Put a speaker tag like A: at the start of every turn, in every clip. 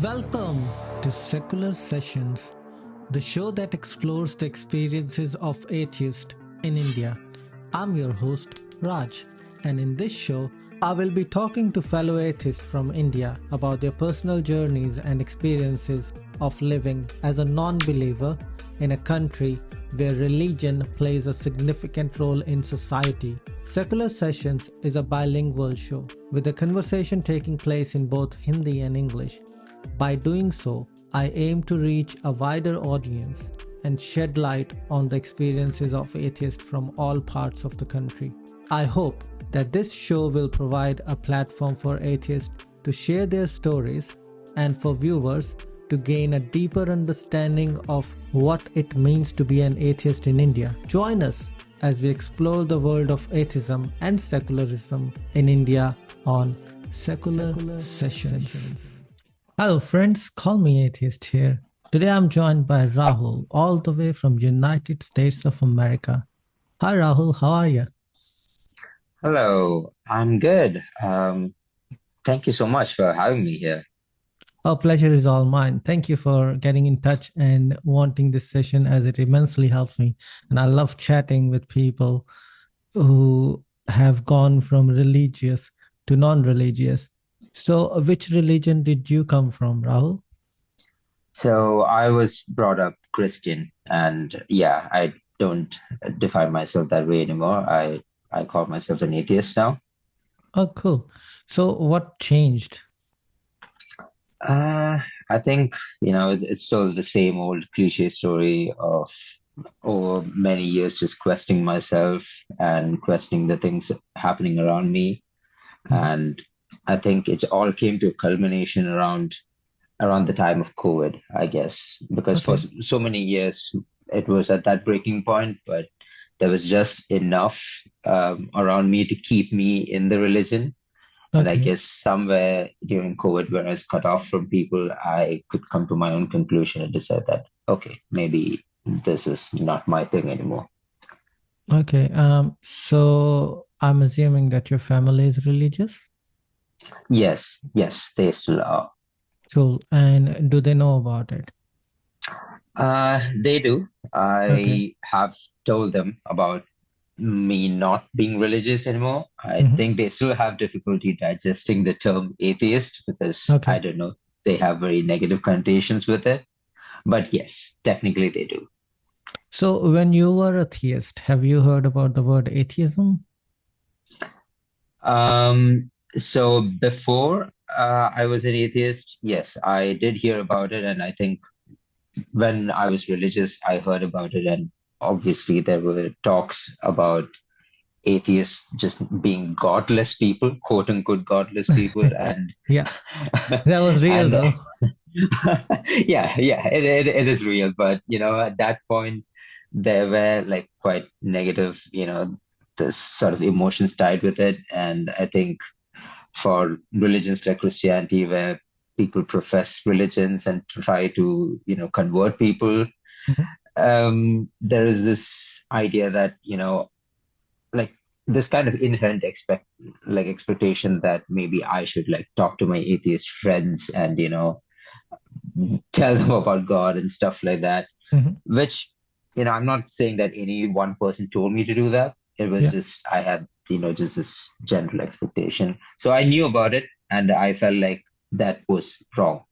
A: Welcome to Secular Sessions, the show that explores the experiences of atheists in India. I'm your host, Raj, and in this show, I will be talking to fellow atheists from India about their personal journeys and experiences of living as a non-believer in a country where religion plays a significant role in society. Secular Sessions is a bilingual show with a conversation taking place in both Hindi and English. By doing so, I aim to reach a wider audience and shed light on the experiences of atheists from all parts of the country. I hope that this show will provide a platform for atheists to share their stories and for viewers to gain a deeper understanding of what it means to be an atheist in India. Join us as we explore the world of atheism and secularism in India on Secular Sessions. Hello friends, call me Atheist here. Today I'm joined by Rahul, all the way from United States of America. Hi Rahul, how are you?
B: Hello, I'm good. Thank you so much for having me here.
A: Our pleasure is all mine. Thank you for getting in touch and wanting this session as it immensely helps me. And I love chatting with people who have gone from religious to non-religious. So, which religion did you come from, Rahul?
B: So I was brought up Christian, and yeah, I don't define myself that way anymore. I call myself an atheist now.
A: Oh, cool. So, what changed?
B: I think, it's still the same old cliche story of over many years just questioning myself and questioning the things happening around me.
A: Mhm.
B: And I think it all came to a culmination around the time of COVID, I guess, because for
A: Okay.
B: so many years it was at that breaking point, but there was just enough around me to keep me in the religion. And I
A: Okay.
B: guess somewhere during COVID, when I was cut off from people, I could come to my own conclusion and decide that, okay, maybe this is not my thing anymore.
A: Okay. So I'm assuming that your family is religious.
B: Yes, yes, they still are.
A: Cool. And do they know about it?
B: They do.
A: Okay.
B: I have told them about me not being religious anymore. I
A: Hmm.
B: think they still have difficulty digesting the term atheist because I
A: Okay.
B: don't know, they have very negative connotations with it. But yes, technically they do.
A: So when you were a theist, have you heard about the word atheism?
B: So before I was an atheist, yes, I did hear about it, and I think when I was religious, I heard about it, and obviously there were talks about atheists just being godless people, quote unquote godless people, and
A: Yeah, that was real
B: and
A: though.
B: yeah, it is real, but at that point there were like quite negative, this sort of emotions tied with it, and I think for religions like Christianity, where people profess religions and try to, convert people,
A: Mhm.
B: there is this idea that, like this kind of inherent expectation that maybe I should like talk to my atheist friends and, tell them about God and stuff like that,
A: Mhm.
B: which, I'm not saying that any one person told me to do that. It was
A: Yeah.
B: just, I had, just this general expectation. So I knew about it and I felt like that was wrong,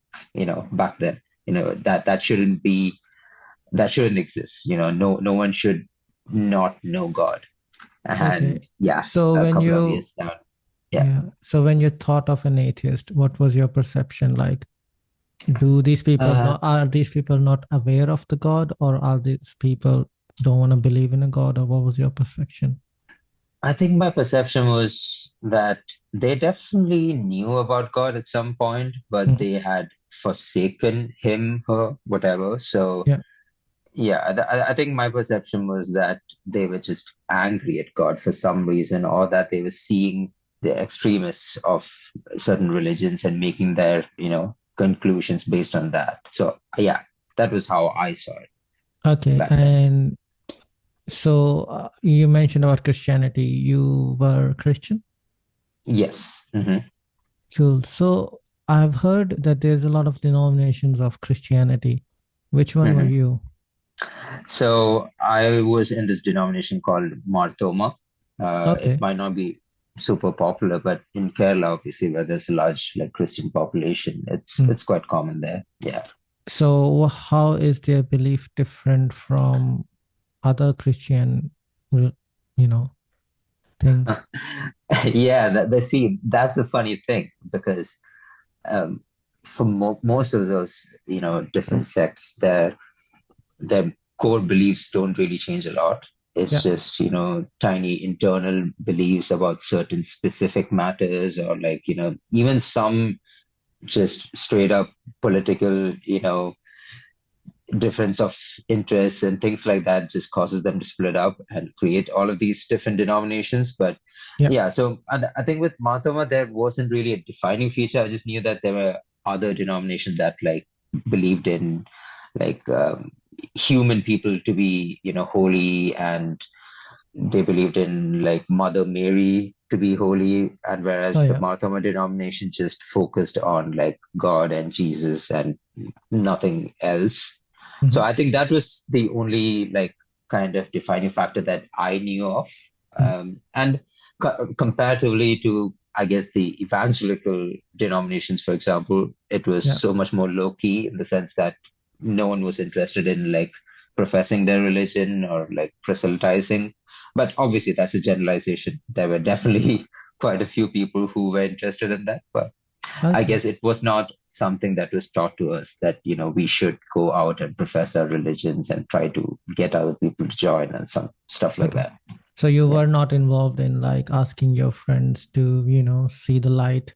B: back then, that shouldn't exist. No one should not know God.
A: Okay.
B: And yeah,
A: So
B: a
A: when
B: couple of
A: you,
B: years down. Yeah.
A: yeah, so when you thought of an atheist, what was your perception like? Do these people
B: Uh,
A: not, are these people not aware of the God, or are these people don't want to believe in a God, or what was your perception?
B: I think my perception was that they definitely knew about God at some point, but
A: Mhm.
B: they had forsaken him, her, whatever. So,
A: Yeah.
B: yeah, I think my perception was that they were just angry at God for some reason, or that they were seeing the extremists of certain religions and making their, conclusions based on that. So, yeah, that was how I saw it
A: Okay.
B: back then.
A: And so you mentioned about Christianity. You were Christian?
B: Yes.
A: Cool. So I've heard that there's a lot of denominations of Christianity. Which one were
B: Mhm.
A: you?
B: So I was in this denomination called Marthoma. It
A: Okay.
B: might not be super popular, but in Kerala, obviously, where there's a large like Christian population,
A: Hmm.
B: it's quite common there. Yeah.
A: So how is their belief different from other Christian, re- you know, things?
B: Yeah, see, that's the funny thing because um, for most of those, different sects, their core beliefs don't really change a lot. It's
A: Yeah.
B: just, tiny internal beliefs about certain specific matters, or like, even some just straight up political, difference of interests and things like that just causes them to split up and create all of these different denominations. But
A: Yeah.
B: yeah, so I think with Mahatma, there wasn't really a defining feature. I just knew that there were other denominations that like believed in like human people to be, holy, and they believed in like Mother Mary to be holy, and
A: Oh
B: whereas the
A: yeah.
B: Marthoma denomination just focused on like God and Jesus and nothing else. So
A: Hmm.
B: I think that was the only like kind of defining factor that I knew of. And comparatively to, I guess, the evangelical denominations, for example, it was
A: Yeah.
B: so much more low key in the sense that no one was interested in like professing their religion or like proselytizing. But obviously, that's a generalization. There were definitely quite a few people who were interested in that, but
A: I
B: I
A: see.
B: guess it was not something that was taught to us that, we should go out and profess our religions and try to get other people to join and some stuff like
A: Okay.
B: that.
A: So you
B: Yeah.
A: were not involved in like asking your friends to, see the light.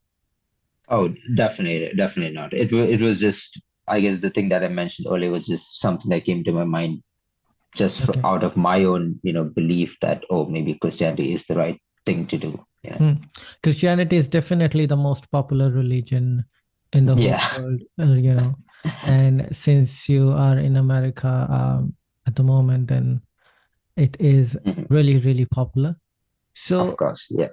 B: Oh, definitely not. It was just, I guess the thing that I mentioned earlier was just something that came to my mind just
A: Okay.
B: out of my own, belief that, oh, maybe Christianity is the right thing to do. Yeah.
A: Hmm. Christianity is definitely the most popular religion in the whole
B: Yeah.
A: world, And since you are in America at the moment, then it is
B: Mhm.
A: really, really popular.
B: Of
A: So,
B: course. Yeah.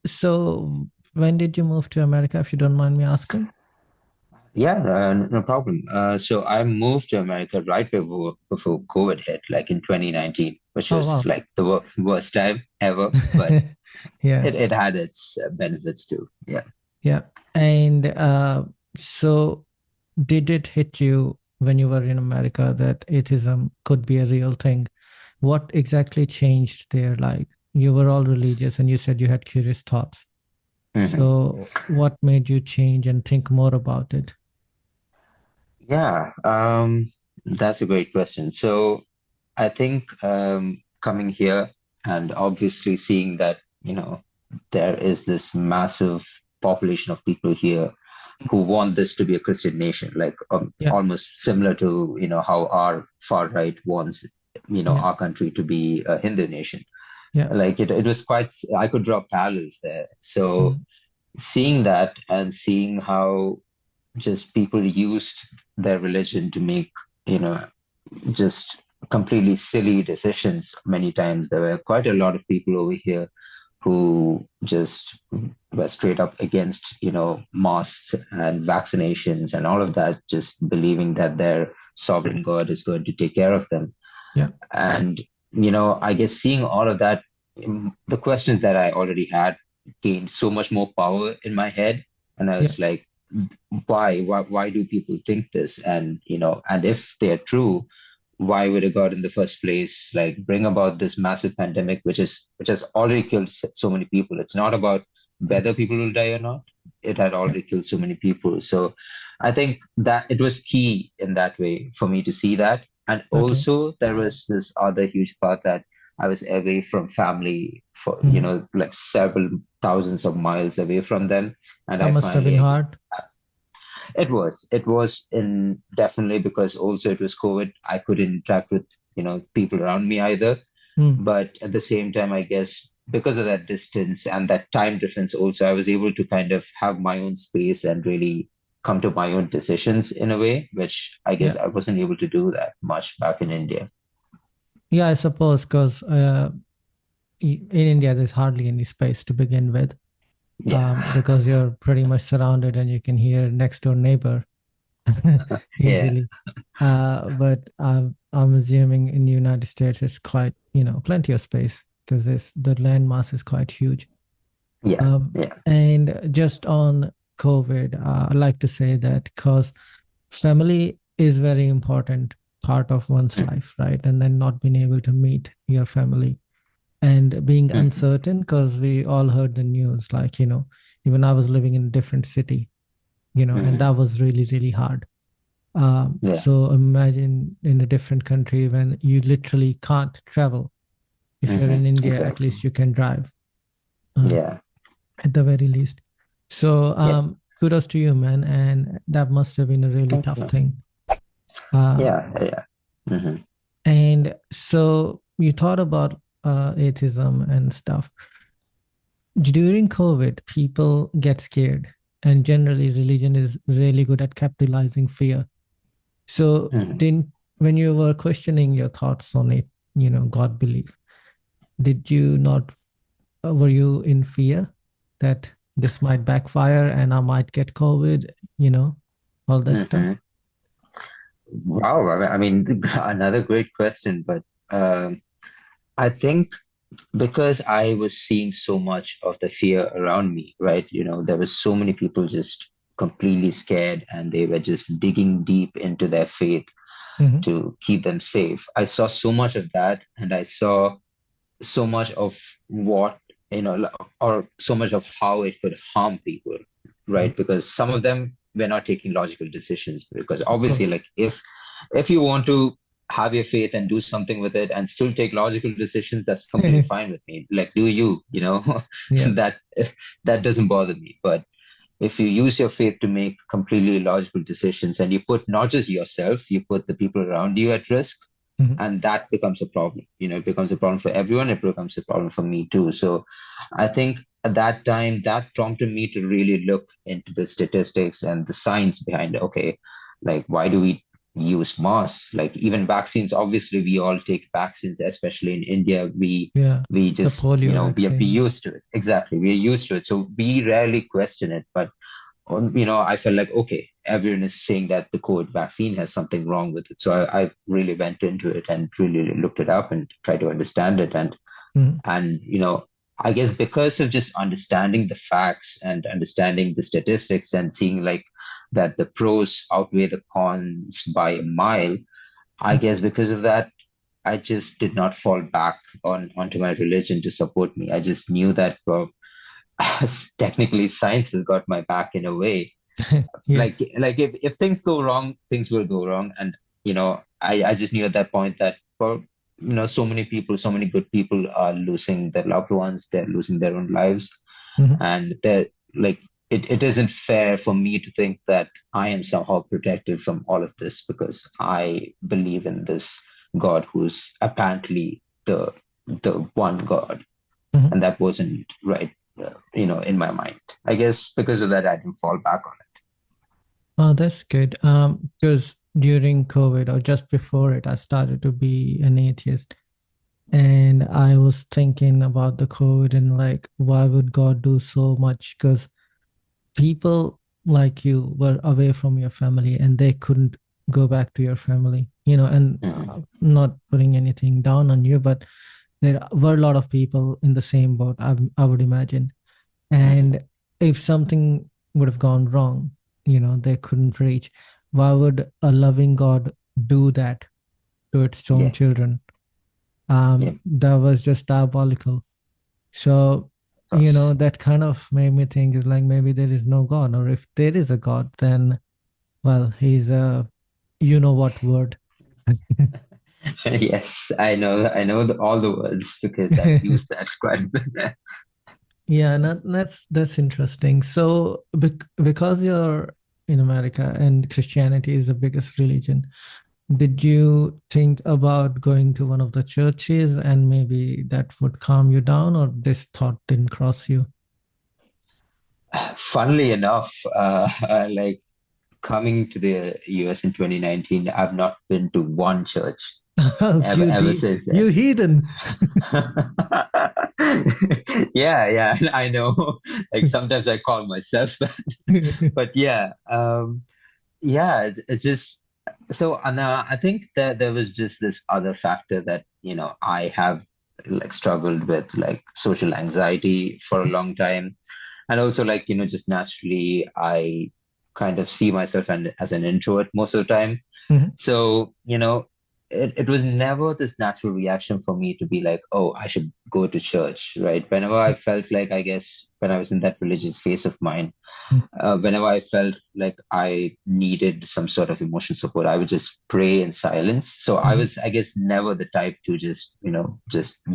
A: so when did you move to America, if you don't mind me asking?
B: Yeah, no problem. So I moved to America right before COVID hit, like in 2019, which
A: Oh,
B: was
A: wow.
B: like the worst time ever, but
A: Yeah,
B: it had its benefits too. Yeah.
A: yeah. And so did it hit you when you were in America that atheism could be a real thing? What exactly changed there? Like you were all religious and you said you had curious thoughts.
B: hmm
A: So what made you change and think more about it?
B: Yeah, that's a great question. So I think coming here and obviously seeing that, there is this massive population of people here who want this to be a Christian nation, like
A: Yeah,
B: almost similar to, how our far right wants,
A: yeah,
B: our country to be a Hindu nation.
A: yeah.
B: Like it was quite, I could draw parallels there. So
A: Mm,
B: seeing that and seeing how just people used their religion to make, you know, just completely silly decisions many times. There were quite a lot of people over here who just were straight up against, mosques and vaccinations and all of that, just believing that their sovereign God is going to take care of them.
A: yeah,
B: And, I guess seeing all of that, the questions that I already had gained so much more power in my head. And I
A: yeah,
B: was like, why do people think this? And, and if they're true, why would a God in the first place like bring about this massive pandemic, which has already killed so many people? It's not about
A: yeah,
B: whether people will die or not. It had
A: yeah.
B: already killed so many people. So I think that it was key in that way for me to see that. And
A: Okay.
B: also there was this other huge part that I was away from family for,
A: Mhm.
B: like several thousands of miles away from them. And
A: That
B: I
A: must have been
B: finally,
A: hard.
B: it was in definitely because also it was COVID. I couldn't interact with, people around me either.
A: Mm,
B: But at the same time, I guess because of that distance and that time difference also, I was able to kind of have my own space and really come to my own decisions in a way, which I guess
A: yeah.
B: I wasn't able to do that much back in India.
A: Yeah, I suppose because in India there's hardly any space to begin with.
B: Yeah.
A: because you're pretty much surrounded and you can hear next door neighbor
B: Yeah.
A: easily. But I'm assuming in the United States it's quite, plenty of space because the land mass is quite huge.
B: Yeah.
A: Um,
B: Yeah.
A: and just on COVID, I like to say that because family is very important part of one's
B: Mhm.
A: life, right? And then not being able to meet your family and being
B: Mhm.
A: uncertain because we all heard the news, like, even I was living in a different city, and
B: Mhm.
A: that was really, really hard.
B: Yeah.
A: So imagine in a different country when you literally can't travel. If you're in India, at
B: Exactly.
A: least you can drive, uh,
B: Yeah.
A: at the very least. So
B: Yeah.
A: kudos to you, man. And that must have been a really
B: Thank
A: tough
B: you.
A: thing. Uh,
B: Yeah. Yeah. Hmm.
A: and so you thought about atheism and stuff. During COVID, people get scared, and generally, religion is really good at capitalizing fear. So,
B: Hmm.
A: didn't when you were questioning your thoughts on it, God belief, did you not, were you in fear that this might backfire and I might get COVID, all that stuff?
B: Hmm. Wow. I mean, another great question, but um, I think because I was seeing so much of the fear around me, right? There was so many people just completely scared and they were just digging deep into their faith
A: Hmm.
B: to keep them safe. I saw so much of that and I saw so much of what, or so much of how it could harm people, right? Because some of them were not taking logical decisions because
A: Of
B: obviously, like
A: course.
B: if you want to have your faith and do something with it and still take logical decisions, that's completely fine with me. Like, do you,
A: Yeah.
B: that that doesn't bother me. But if you use your faith to make completely logical decisions and you put not just yourself, you put the people around you at risk,
A: Mhm.
B: and that becomes a problem. It becomes a problem for everyone. It becomes a problem for me too. So I think at that time, that prompted me to really look into the statistics and the science behind it. Okay, like why do we use masks? Like even vaccines, obviously we all take vaccines, especially in India.
A: Yeah.
B: We
A: The
B: just,
A: polio
B: we
A: vaccine.
B: used to it. Exactly. We're used to it. So we rarely question it. But I felt like, okay, everyone is saying that the COVID vaccine has something wrong with it. So I really went into it and really looked it up and tried to understand it.
A: Mhm.
B: And I guess because of just understanding the facts and understanding the statistics and seeing like that the pros outweigh the cons by a mile, I guess because of that, I just did not fall back onto my religion to support me. I just knew that, well, technically science has got my back in a way. like
A: Yes.
B: like if things go wrong, things will go wrong. And I just knew at that point that, well, so many people, so many good people are losing their loved ones, they're losing their own lives.
A: Mhm.
B: And they're like, it isn't fair for me to think that I am somehow protected from all of this because I believe in this God who's apparently the one God.
A: Mhm.
B: And that wasn't right, in my mind. I guess because of that, I didn't fall back on
A: Oh, that's good. Because during COVID or just before it, I started to be an atheist. And I was thinking about the COVID and like, why would God do so much? Because people like you were away from your family and they couldn't go back to your family, and
B: it. Hmm.
A: not putting anything down on you, but there were a lot of people in the same boat, I would imagine.
B: Hmm.
A: And if something would have gone wrong, they couldn't reach, why would a loving God do that to its own
B: Yeah,
A: children?
B: yeah,
A: That was just diabolical. So,
B: of course.
A: that kind of made me think is like maybe there is no God, or if there is a God, then well, he's a what word.
B: Yes, I know all the words because I've used that quite a bit.
A: Yeah, and that's interesting. So, because you're in America and Christianity is the biggest religion, did you think about going to one of the churches and maybe that would calm you down, or this thought didn't cross you?
B: Funnily enough, like coming to the US in 2019, I've not been to one church.
A: Oh,
B: ever since
A: you
B: then.
A: heathen.
B: Yeah, I know. Like sometimes I call myself that, but yeah, yeah, it's just so. And I think that there was just this other factor that I have like struggled with like social anxiety for a long time, and also like just naturally I kind of see myself as an introvert most of the time.
A: Mhm.
B: So, it was never this natural reaction for me to be like, oh, I should go to church, right? Whenever I felt like, I guess, when I was in that religious phase of mine, whenever I felt like I needed some sort of emotional support, I would just pray in silence. So I
A: Mhm.
B: was, I guess, never the type to just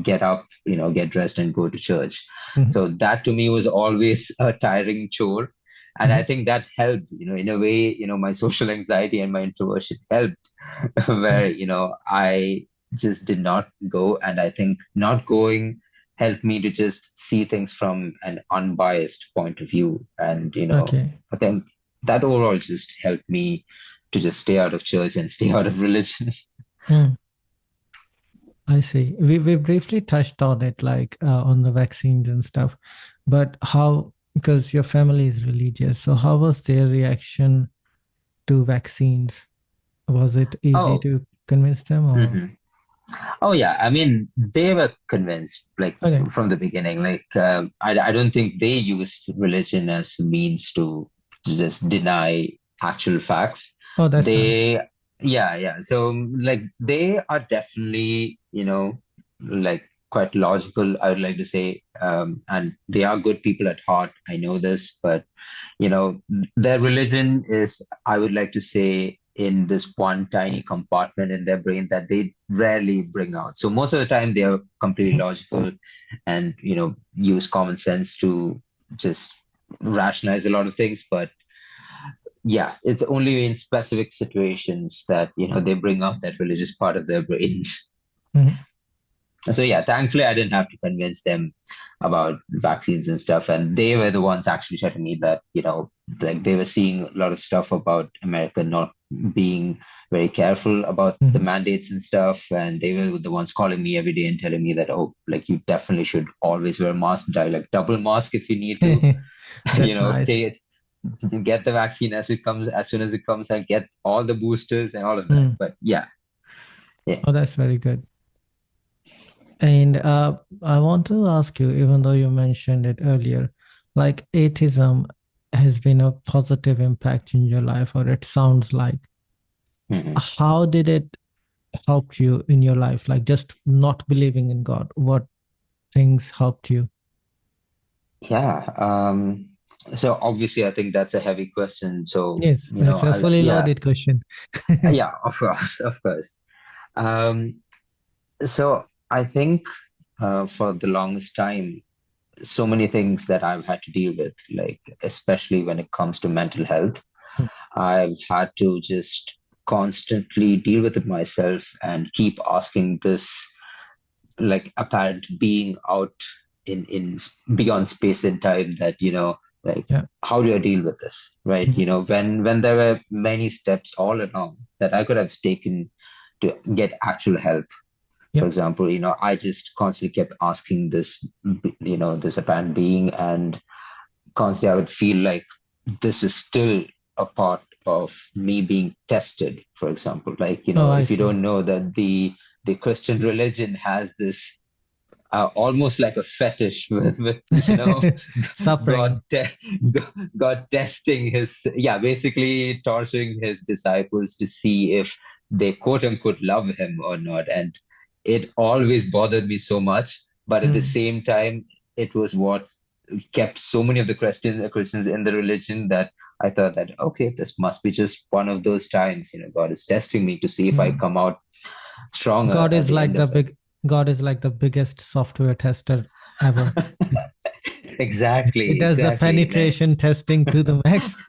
B: get up, get dressed and go to church.
A: Mhm.
B: So that to me was always a tiring chore. And I
A: Mhm.
B: think that helped, in a way, my social anxiety and my introversion helped
A: Yeah.
B: where, I just did not go. And I think not going helped me to just see things from an unbiased point of view. And,
A: Okay.
B: I think that overall just helped me to just stay out of church and stay out of religion.
A: Mm, I see. We briefly touched on it, like on the vaccines and stuff, but how, because your family is religious, so how was their reaction to vaccines? Was it easy
B: Oh,
A: to convince them or?
B: hmm oh yeah. I mean, they were convinced like
A: Okay.
B: from the beginning. Like, I don't think they used religion as a means to just deny actual facts.
A: Oh, that's nice.
B: They, yeah. So like they are definitely, like quite logical, I would like to say. And they are good people at heart. I know this, but you know, their religion is, I would like to say, in this one tiny compartment in their brain that they rarely bring out. So most of the time they are completely
A: Mhm.
B: logical and, use common sense to just rationalize a lot of things. But yeah, it's only in specific situations that, they bring up that religious part of their brains.
A: Mhm.
B: So yeah, thankfully I didn't have to convince them about vaccines and stuff. And they were the ones actually telling me that, like they were seeing a lot of stuff about America not being very careful about the
A: Mhm.
B: mandates and stuff. And they were the ones calling me every day and telling me that, oh, like you definitely should always wear a mask, die like double mask if you need to,
A: That's
B: take
A: nice.
B: it, get the vaccine as it comes, as soon as it comes, and get all the boosters and all of that.
A: Mm.
B: But yeah.
A: Oh, that's very good. And I want to ask you, even though you mentioned it earlier, like atheism has been a positive impact in your life, or it sounds like.
B: Mhm.
A: How did it help you in your life? Like just not believing in God, what things helped you?
B: Yeah. So obviously, I think that's a heavy question. So,
A: Yes, it's a fully
B: yeah,
A: loaded question.
B: yeah, of course, of course. Um, so I think for the longest time, so many things that I've had to deal with, like especially when it comes to mental health, I've had to just constantly deal with it myself and keep asking this like apparent being out in beyond space and time that like
A: Yeah.
B: how do I deal with this, right?
A: Mhm.
B: When there were many steps all along that I could have taken to get actual help. For
A: Yep.
B: example, I just constantly kept asking this, this apparent being, and constantly I would feel like this is still a part of me being tested. For example, like
A: Oh, I
B: if you
A: see.
B: don't know that the Christian religion has this almost like a fetish with God,
A: Suffering.
B: God testing his, yeah, basically torturing his disciples to see if they quote unquote love him or not. And it always bothered me so much. But at the
A: Mm.
B: same time, it was what kept so many of the Christians in the religion that I thought that, okay, this must be just one of those times, God is testing me to see if I
A: Mm.
B: come out stronger
A: God
B: at
A: is
B: the
A: like
B: end
A: the
B: of it.
A: big God is like the biggest software tester ever. It
B: Exactly,
A: does the
B: exactly. Like
A: penetration testing to the max.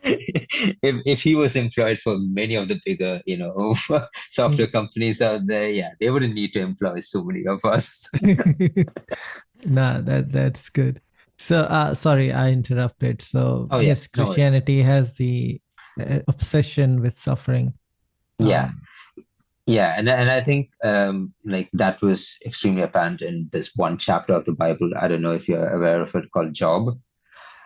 B: if he was employed for many of the bigger, software
A: Mm.
B: companies out there, yeah, they wouldn't need to employ so many of us.
A: Nah, that's good. So, sorry, I interrupted. So,
B: Oh yeah,
A: yes,
B: no worries.
A: Christianity has the obsession with suffering.
B: Yeah,
A: Um,
B: Yeah, and I think like that was extremely apparent in this one chapter of the Bible. I don't know if you're aware of it, called Job,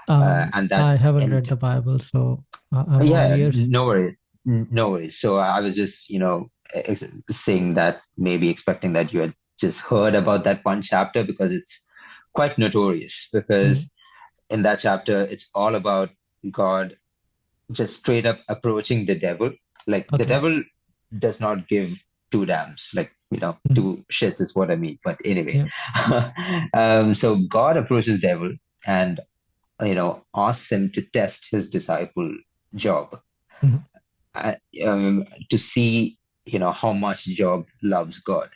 B: and that
A: I haven't read
B: and
A: the Bible, so I'm all
B: yeah,
A: ears.
B: no worries, no worries. So I was just saying that, maybe expecting that you had just heard about that one chapter, because it's quite notorious. Because
A: Mhm.
B: in that chapter, it's all about God just straight up approaching the devil. Like, the
A: Okay.
B: devil does not give two damns, like,
A: Mhm.
B: two shits is what I mean. But anyway,
A: Yeah.
B: so God approaches devil and asks him to test his disciple Job,
A: Mhm.
B: uh, to see how much Job loves God.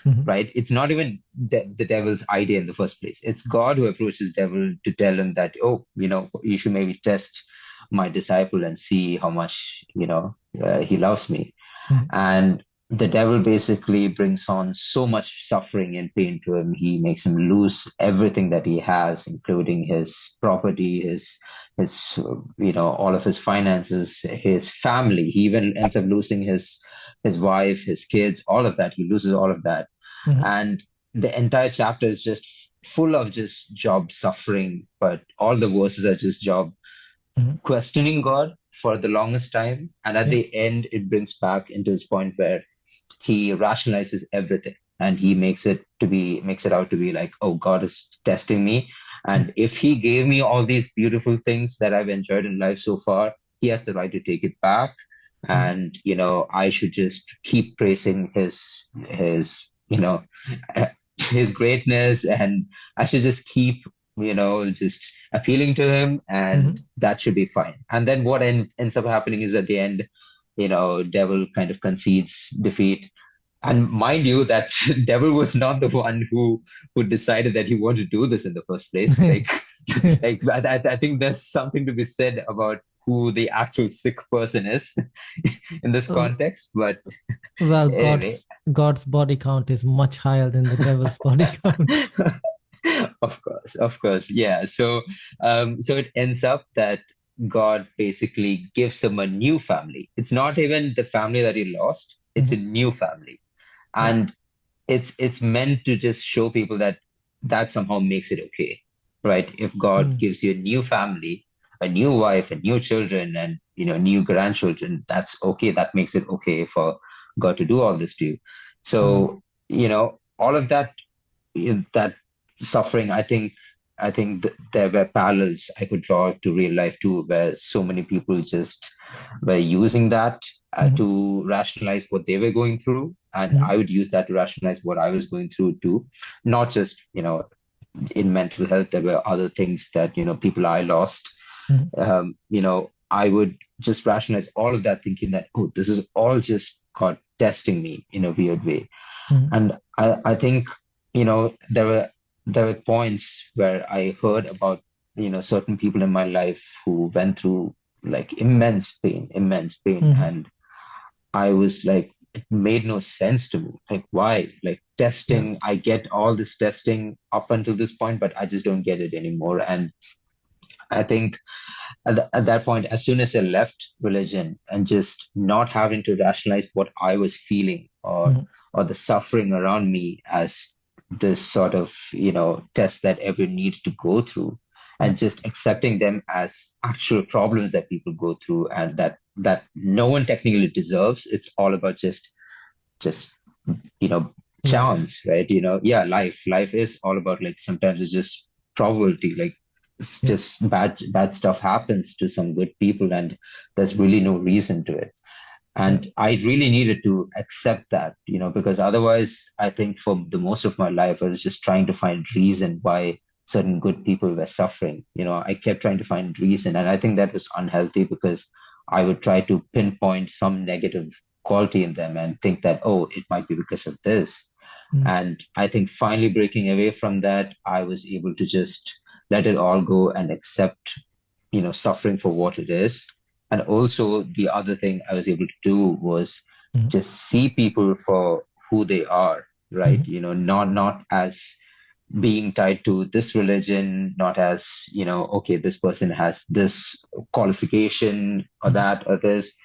A: Mhm.
B: Right? It's not even the devil's idea in the first place. It's God who approaches devil to tell him that, oh, you should maybe test my disciple and see how much he loves me.
A: Mhm.
B: And the devil basically brings on so much suffering and pain to him. He makes him lose everything that he has, including his property, his all of his finances, his family. He even ends up losing his wife, his kids, all of that. He loses all of that.
A: Mhm.
B: And the entire chapter is just full of just Job suffering, but all the verses are just Job
A: Mhm.
B: questioning God for the longest time. And at
A: Yeah.
B: the end, it brings back into this point where he rationalizes everything, and he makes it out to be like, oh, God is testing me.
A: Mhm.
B: And if he gave me all these beautiful things that I've enjoyed in life so far, he has the right to take it back.
A: Mhm.
B: And, I should just keep praising his greatness, and I should just keep, just appealing to him, and
A: Mhm.
B: that should be fine. And then what ends up happening is, at the end, devil kind of concedes defeat. And mind you, that devil was not the one who decided that he wanted to do this in the first place. Like, I think there's something to be said about who the actual sick person is in this
A: Uh,
B: context. But
A: well,
B: anyway,
A: God's body count is much higher than the devil's body count.
B: of course, yeah. So it ends up that God basically gives him a new family. It's not even the family that he lost; it's a
A: Mhm.
B: new family.
A: Yeah.
B: And it's meant to just show people that somehow makes it okay, right? If God
A: Mhm.
B: gives you a new family, a new wife, and new children, and new grandchildren, that's okay. That makes it okay for God to do all this to you.
A: Mhm.
B: So, all of that suffering, I think there were parallels I could draw to real life too, where so many people just were using that
A: Mhm.
B: to rationalize what they were going through, and
A: Mhm.
B: I would use that to rationalize what I was going through too. Not just in mental health, there were other things that people I lost.
A: Mhm.
B: I would just rationalize all of that, thinking that, oh, this is all just God testing me in a weird way.
A: Mhm.
B: And I think, there were points where I heard about, certain people in my life who went through like immense pain.
A: Mhm.
B: And I was like, it made no sense to me. Like, why? Like,
A: Yeah.
B: testing, I get all this testing up until this point, but I just don't get it anymore. And I think at that point, as soon as I left religion and just not having to rationalize what I was feeling,
A: Mhm.
B: or the suffering around me as this sort of test that everyone needs to go through,
A: Yeah.
B: and just accepting them as actual problems that people go through, and that no one technically deserves. It's all about just you know
A: Life.
B: chance, right? Yeah, life is all about, like, sometimes it's just probability. Like, it's
A: Yeah.
B: just bad stuff happens to some good people, and there's really no reason to it.
A: Yeah.
B: And I really needed to accept that, because otherwise, I think for the most of my life, I was just trying to find reason why certain good people were suffering. I kept trying to find reason, and I think that was unhealthy, because I would try to pinpoint some negative quality in them and think that, oh, it might be because of this.
A: Mhm.
B: And I think finally breaking away from that, I was able to just let it all go and accept, suffering for what it is. And also, the other thing I was able to do was
A: Mhm.
B: just see people for who they are, right?
A: Mhm.
B: Not as being tied to this religion, not as, okay, this person has this qualification or
A: Mhm.
B: that or this.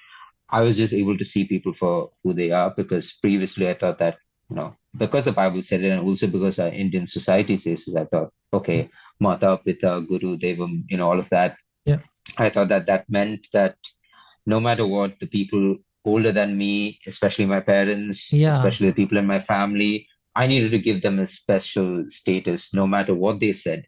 B: I was just able to see people for who they are, because previously I thought that, because the Bible said it, and also because our Indian society says it, I thought, okay, Mata, Pita, Guru, Devam, all of that.
A: Yeah.
B: I thought that that meant that no matter what, the people older than me, especially my parents,
A: Yeah.
B: especially the people in my family, I needed to give them a special status no matter what they said.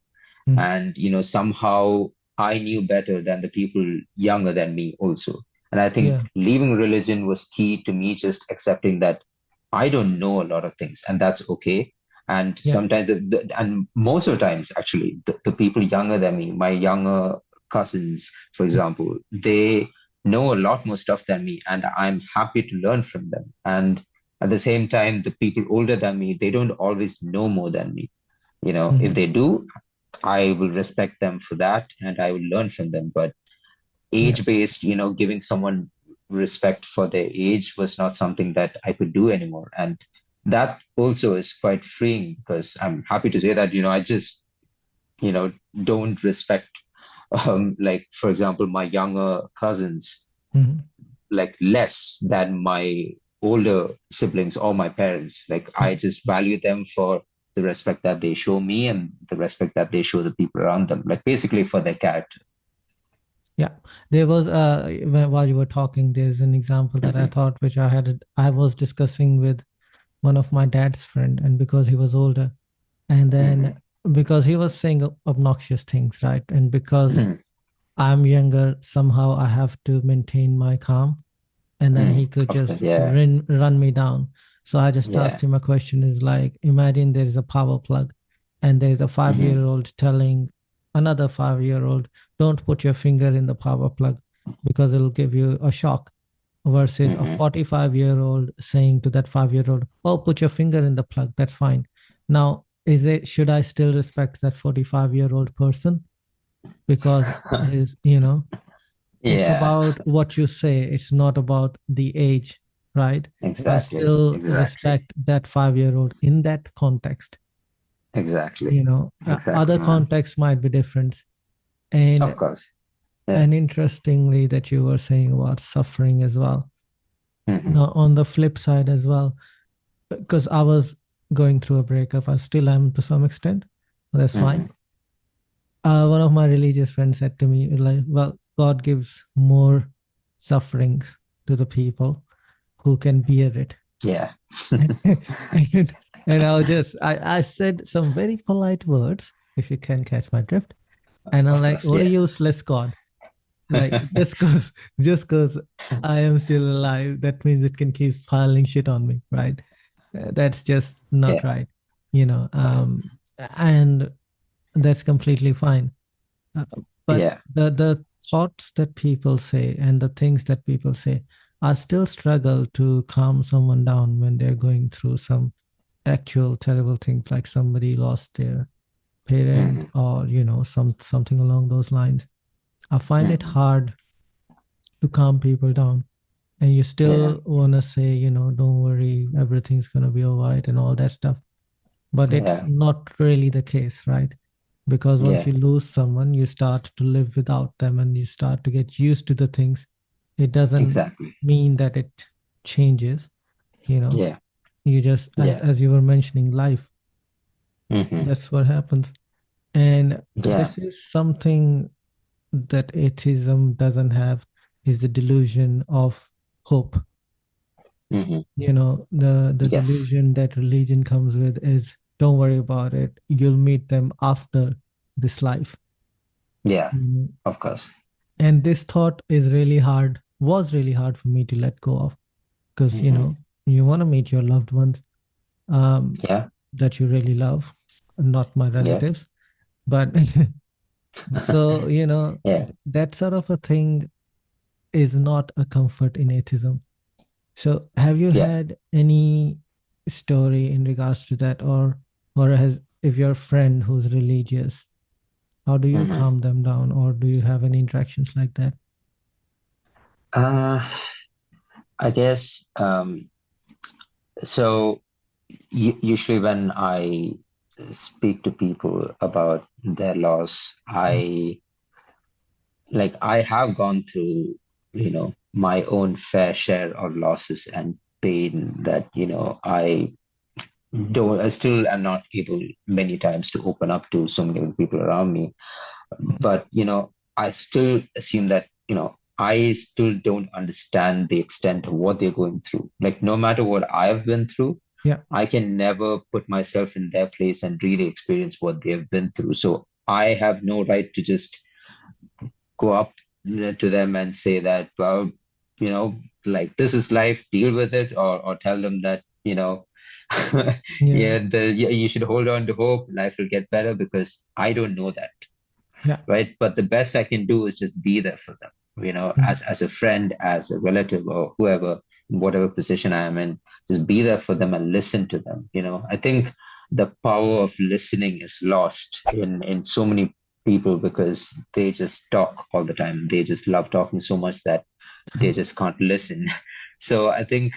A: Mm.
B: And, somehow I knew better than the people younger than me also. And I think
A: Yeah.
B: leaving religion was key to me just accepting that I don't know a lot of things, and that's okay. And
A: Yeah.
B: sometimes, and most of the times, actually, the people younger than me, my younger cousins, for example, they know a lot more stuff than me, and I'm happy to learn from them. And at the same time, the people older than me, they don't always know more than me. If
A: Mhm.
B: they do, I will respect them for that and I will learn from them. But
A: Yeah.
B: age based, giving someone respect for their age was not something that I could do anymore. And that also is quite freeing, because I'm happy to say that, I just, don't respect, like, for example, my younger cousins,
A: Mhm.
B: like, less than my older siblings or my parents. Like, I
A: Mhm.
B: just value them for the respect that they show me and the respect that they show the people around them, like, basically for their character.
A: Yeah, there was while you were talking, there's an example that I
B: Hmm.
A: thought, which I was discussing with one of my dad's friend, and because he was older, and then
B: Hmm.
A: because he was saying obnoxious things, right? And because
B: Hmm.
A: I'm younger, somehow I have to maintain my calm, and then he could
B: Of course,
A: just
B: yeah,
A: run me down. So I just asked
B: yeah.
A: him a question: is like, imagine there is a power plug, and there's a 5 year
B: Hmm.
A: old telling another 5 year old, don't put your finger in the power plug because it'll give you a shock, versus a
B: Hmm.
A: 45-year-old saying to that 5 year old, oh, put your finger in the plug, that's fine. Now, should I still respect that 45-year-old person? Because his, it's
B: Yeah,
A: about what you say, it's not about the age, right? I
B: exactly,
A: still
B: exactly,
A: respect that 5 year old in that context.
B: exactly,
A: Other
B: exactly, man.
A: contexts might be different.
B: Of
A: And
B: course. Yeah.
A: and interestingly, that you were saying about suffering as well.
B: Hmm.
A: On the flip side as well, because I was going through a breakup, I still am to some extent. That's fine.
B: Hmm.
A: One of my religious friends said to me, like, well, God gives more sufferings to the people who can bear it.
B: Yeah.
A: and, and I said some very polite words, if you can catch my drift. And I'm
B: Of
A: like,
B: course,
A: what a
B: yeah.
A: useless God. Like, just cause I am still alive, that means it can keep piling shit on me, right? That's just not
B: Yeah,
A: right, you know. And that's completely fine. Uh, but
B: yeah.
A: the thoughts that people say and the things that people say, I still struggle to calm someone down when they're going through some actual terrible things, like somebody lost their parent,
B: Hmm.
A: or something along those lines. I find it
B: Hmm.
A: hard to calm people down, and you
B: Yeah,
A: still want to say, don't worry, everything's going to be all right and all that stuff, but it's
B: yeah,
A: not really the case, right? Because once
B: yeah,
A: you lose someone, you start to live without them and you start to get used to the things. It doesn't
B: exactly.
A: mean that it changes, you know.
B: Yeah,
A: You just, as,
B: yeah.
A: as you were mentioning, life,
B: Hmm.
A: that's what happens. And
B: Yeah.
A: this is something that atheism doesn't have, is the delusion of hope.
B: Hmm.
A: The
B: Yes.
A: delusion that religion comes with is, don't worry about it, you'll meet them after this life.
B: Yeah,
A: Mhm.
B: of course.
A: And this thought was really hard for me to let go of, because
B: Hmm.
A: you want to meet your loved ones, um,
B: Yeah,
A: that you really love, not my
B: yeah.
A: relatives. But so,
B: Yeah.
A: that sort of a thing is not a comfort in atheism. So, have you
B: Yeah.
A: had any story in regards to that, or has if your friend who's religious, how do you
B: Hmm.
A: calm them down, or do you have any interactions like that?
B: Uh, I guess, so usually when I speak to people about their loss, I have gone through, my own fair share of losses and pain that, I still am not able many times to open up to so many people around me.
A: Mhm.
B: But, I still assume that, I still don't understand the extent of what they're going through. Like, no matter what I've been through,
A: Yeah.
B: I can never put myself in their place and really experience what they've been through. So I have no right to just go up to them and say that, well, you know, like this is life, deal with it, or tell them that,
A: Yeah.
B: yeah, you should hold on to hope, life will get better because I don't know that,
A: Yeah.
B: right? But the best I can do is just be there for them,
A: Mhm.
B: as a friend, as a relative, or whoever, in whatever position I am in, just be there for them and listen to them. I think the power of listening is lost in so many people because they just talk all the time. They just love talking so much that they just can't listen. So I think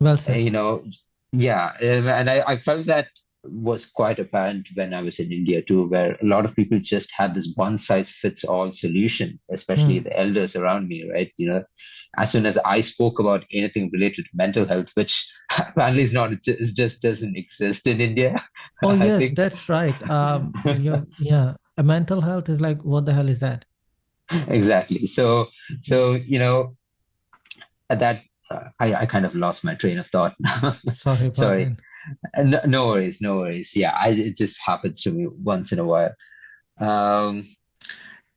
A: Well
B: uh,
A: said.
B: you know, yeah, and I felt that was quite apparent when I was in India too, where a lot of people just had this one size fits all solution, especially
A: Mm.
B: the elders around me, right? As soon as I spoke about anything related to mental health, which apparently is not, it just doesn't exist in India,
A: Oh
B: I
A: yes,
B: think.
A: that's right. Yeah, a mental health is like, what the hell is that?
B: Exactly. So, at that, I kind of lost my train of thought.
A: Sorry about
B: Sorry.
A: that.
B: No, no worries, no worries. Yeah, it just happens to me once in a while. Um,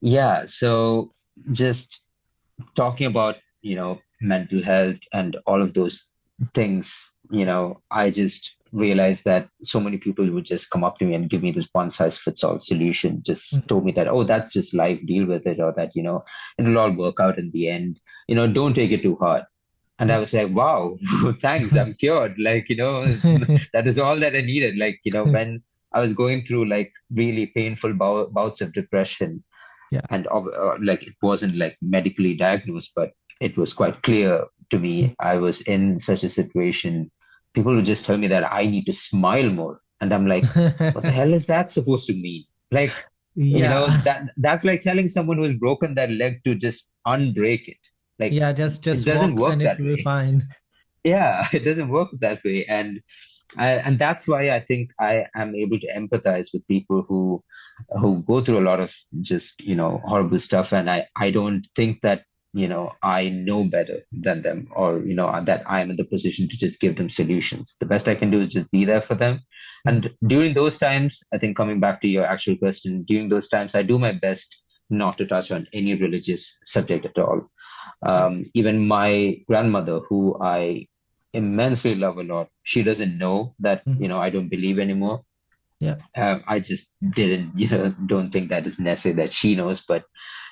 B: yeah, so just talking about, mental health and all of those things, I just realized that so many people would just come up to me and give me this one size fits all solution, just
A: Mhm.
B: told me that, oh, that's just life, deal with it, or that, it'll all work out in the end. Don't take it too hard. And I
A: Yeah.
B: was like, wow, thanks, I'm cured. Like, that is all that I needed. Like, when I was going through like really painful bouts of depression,
A: Yeah.
B: and like it wasn't like medically diagnosed, but it was quite clear to
A: Mm.
B: me I was in such a situation. People would just tell me that I need to smile more. And I'm like, what the hell is that supposed to mean? Like,
A: Yeah.
B: that's like telling someone who's broken their leg to just unbreak it. Like,
A: Yeah,
B: it
A: just
B: doesn't
A: walk
B: work
A: and it
B: that
A: will be
B: way.
A: fine.
B: Yeah, it doesn't work that way. And that's why I think I am able to empathize with people who go through a lot of just horrible stuff, and I don't think that I know better than them, or that I am in the position to just give them solutions. The best I can do is just be there for them.
A: Mm.
B: And during those times, I think, coming back to your actual question, during those times I do my best not to touch on any religious subject at all.
A: Yeah.
B: Even my grandmother, who I immensely love a lot, she doesn't know that,
A: Mhm.
B: I don't believe anymore.
A: Yeah.
B: I just didn't, don't think that is necessary that she knows. But,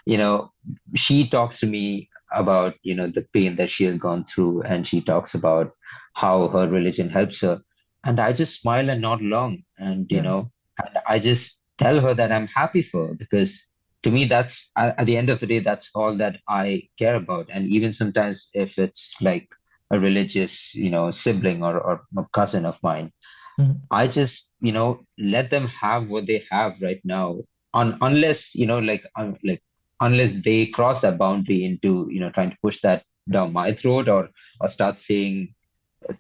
B: you know, she talks to me about, the pain that she has gone through, and she talks about how her religion helps her. And I just smile and nod along.
A: Yeah.
B: And I just tell her that I'm happy for her because to me, that's at the end of the day, that's all that I care about. And even sometimes if it's like a religious, sibling or a cousin of mine,
A: Mhm.
B: I just, let them have what they have right now, unless, unless they cross that boundary into, trying to push that down my throat, or start saying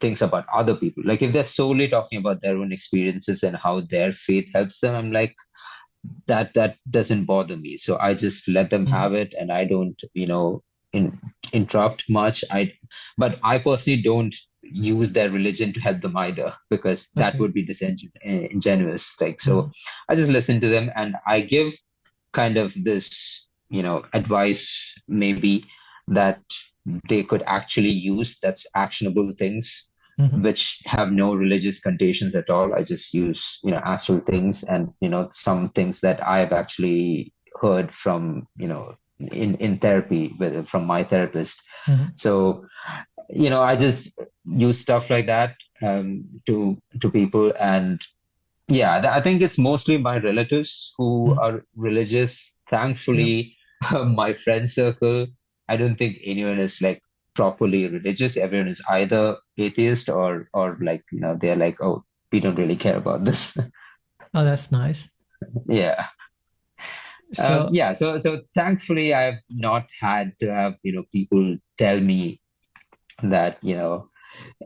B: things about other people. Like if they're solely talking about their own experiences and how their faith helps them, I'm like, that doesn't bother me. So I just let them
A: Mhm.
B: have it, and I don't, in, interrupt much. But I personally don't use their religion to help them either, because that
A: Okay.
B: would be disingenuous. Like, so
A: Mhm.
B: I just listen to them, and I give kind of this, advice maybe that they could actually use, that's actionable things
A: Mhm.
B: which have no religious connotations at all. I just use, actual things, and, some things that I've actually heard from, in therapy from my therapist.
A: Mhm.
B: So, I just use stuff like that to people. And yeah, I think it's mostly my relatives who
A: Mhm.
B: are religious.
A: Yeah.
B: Thankfully, my friend circle, I don't think anyone is like properly religious. Everyone is either atheist or like, they're like, oh, we don't really care about this.
A: Oh, that's nice.
B: Yeah.
A: So,
B: So thankfully I've not had to have, people tell me that,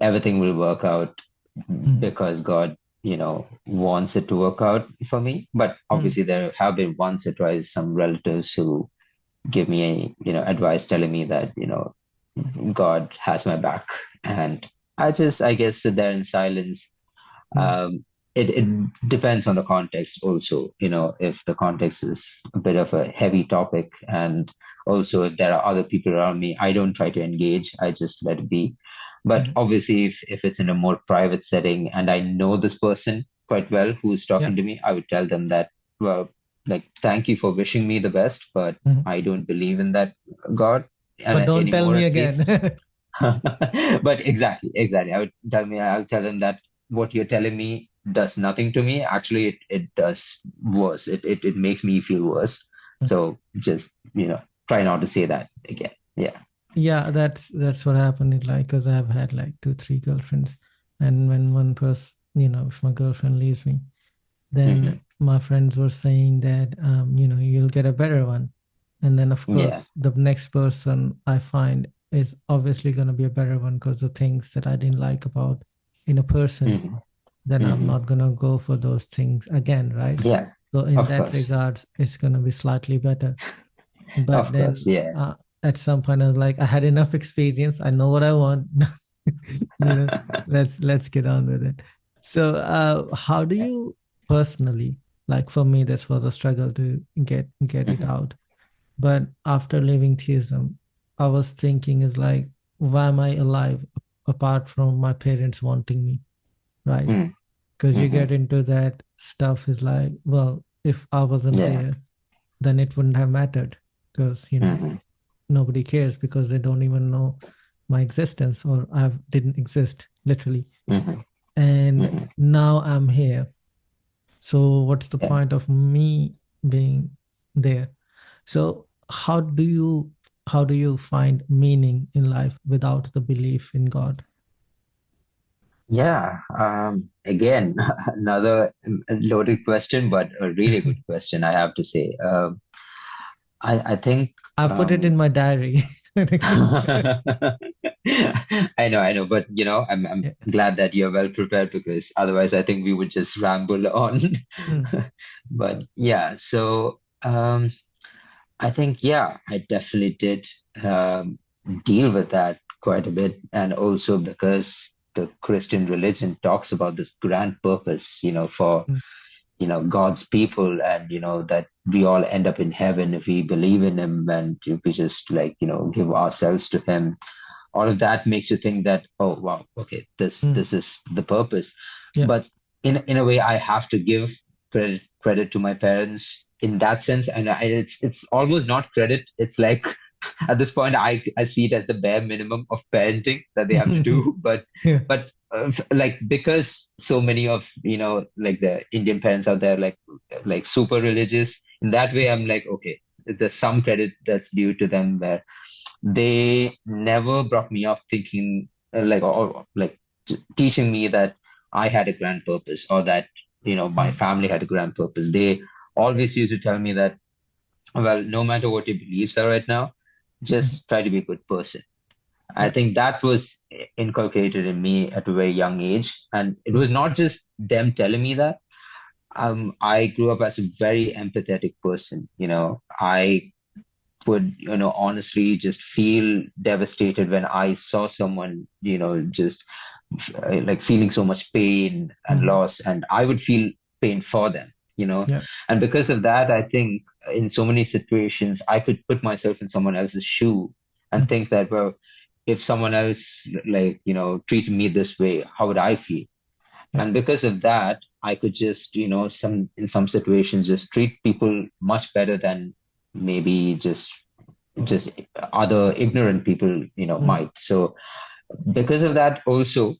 B: everything will work out
A: mm,
B: because God, wants it to work out for me. But
A: mm,
B: obviously there have been once or twice some relatives who give me, advice telling me that, God has my back. And I guess, sit there in silence.
A: mm,
B: It depends on the context also, if the context is a bit of a heavy topic, and also if there are other people around me, I don't try to engage, I just let it be. But
A: mm.
B: obviously, if it's in a more private setting and I know this person quite well who's
A: Yeah.
B: talking to me, I would tell them that, well, like, thank you for wishing me the best, but
A: Mhm.
B: I don't believe in that God
A: But don't tell
B: anymore,
A: me
B: at
A: again.
B: least. But exactly. I'll tell them that what you're telling me does nothing to me. Actually, it does worse. It makes me feel worse. So just, try not to say that again. Yeah.
A: Yeah, that's what happened. Like, because I've had like two, three girlfriends, and when one person, if my girlfriend leaves me, then
B: Hmm.
A: my friends were saying that, you'll get a better one, and then of
B: Yeah.
A: course the next person I find is obviously going to be a better one because the things that I didn't like about in a person,
B: Hmm.
A: then I'm
B: Hmm.
A: not going to go for those things again, right?
B: Yeah.
A: So in
B: Of
A: that
B: course.
A: regard, it's going to be slightly better. But
B: Of course.
A: then
B: Yeah.
A: at some point, I was like, I had enough experience. I know what I want. you know, let's get on with it. So, how do you personally, like for me, this was a struggle to get it
B: Hmm.
A: out. But after leaving theism, I was thinking is like, why am I alive apart from my parents wanting me, right?
B: Hmm.
A: Because you
B: Hmm.
A: get into that stuff is like, well, if I wasn't
B: Yeah.
A: there, then it wouldn't have mattered because
B: Hmm.
A: nobody cares because they don't even know my existence or I didn't exist literally.
B: Hmm.
A: And
B: Hmm.
A: now I'm here. So what's the
B: Yeah.
A: point of me being there? So how do you find meaning in life without the belief in God?
B: Yeah. Again, another loaded question, but a really good question, I have to say. I think,
A: I put it
B: um,
A: in my diary.
B: I know, but I'm
A: Yeah.
B: glad that you're well prepared, because otherwise I think we would just ramble on.
A: Mm,
B: But yeah, so, I think, yeah, I definitely did, deal with that quite a bit. And also because the Christian religion talks about this grand purpose, for,
A: mm,
B: God's people, and, that we all end up in heaven if we believe in Him, and if we just, like, give ourselves to Him. All of that makes you think that, oh, wow, okay, this
A: mm.
B: this is the purpose.
A: Yeah.
B: But in a way, I have to give credit to my parents in that sense. And it's almost not credit. It's like, at this point, I see it as the bare minimum of parenting that they have to do. But
A: Yeah.
B: like, because so many of, like, the Indian parents out there, like super religious, in that way, I'm like, okay, there's some credit that's due to them, where they never brought me off thinking, like, or like, teaching me that I had a grand purpose, or that, my
A: Mm,
B: family had a grand purpose. They always used to tell me that, well, no matter what your beliefs are right now,
A: mm,
B: just try to be a good person. I
A: yeah.
B: think that was inculcated in me at a very young age. And it
A: Mm,
B: was not just them telling me that. I grew up as a very empathetic person. I would, honestly just feel devastated when I saw someone, just, like, feeling so much pain and
A: mm,
B: loss, and I would feel pain for them.
A: yeah.
B: And because of that, I think in so many situations, I could put myself in someone else's shoe and
A: Mm,
B: think that, well, if someone else, like, treated me this way, how would I feel?
A: yeah.
B: And because of that, I could just, in some situations, just treat people much better than maybe just other ignorant people,
A: Mm,
B: might. So because of that also,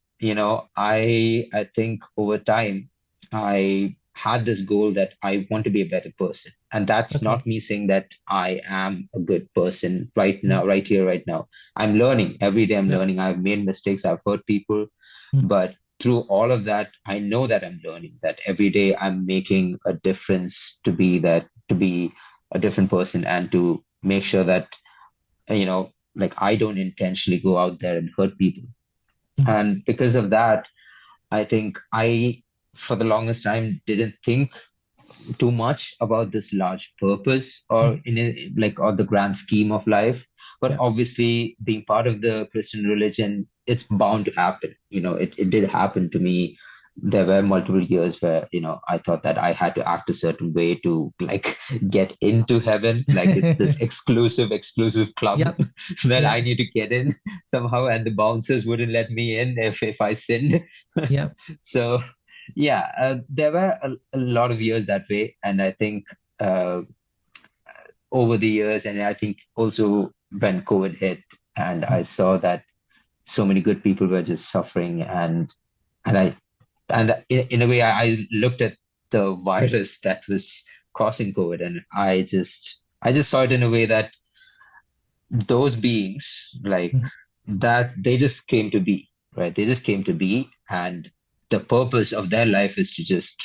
B: I think over time, I had this goal that I want to be a better person. And that's
A: okay.
B: not me saying that I am a good person right
A: Mm,
B: now, right here, right now. I'm learning every day. I'm
A: yeah.
B: learning. I've made mistakes. I've hurt people,
A: Mm,
B: but through all of that, I know that I'm learning, that every day I'm making a difference, to be a different person and to make sure that, like I don't intentionally go out there and hurt people.
A: Mhm.
B: And because of that, I think for the longest time, didn't think too much about this large purpose or
A: Mhm.
B: or the grand scheme of life. But
A: Yeah.
B: obviously, being part of the Christian religion, it's bound to happen. It did happen to me. There were multiple years where, I thought that I had to act a certain way to like get into heaven. Like it's this exclusive club
A: Yep.
B: that
A: Yeah.
B: I need to get in somehow, and the bouncers wouldn't let me in if I sinned.
A: Yep.
B: So yeah, there were a lot of years that way, and I think uh, over the years, and I think also when COVID hit, and I saw that so many good people were just suffering, and I and in a way, I looked at the virus that was causing COVID, and I just saw it in a way that those beings like
A: Mhm.
B: that they just came to be, right? They just came to be, and the purpose of their life is to just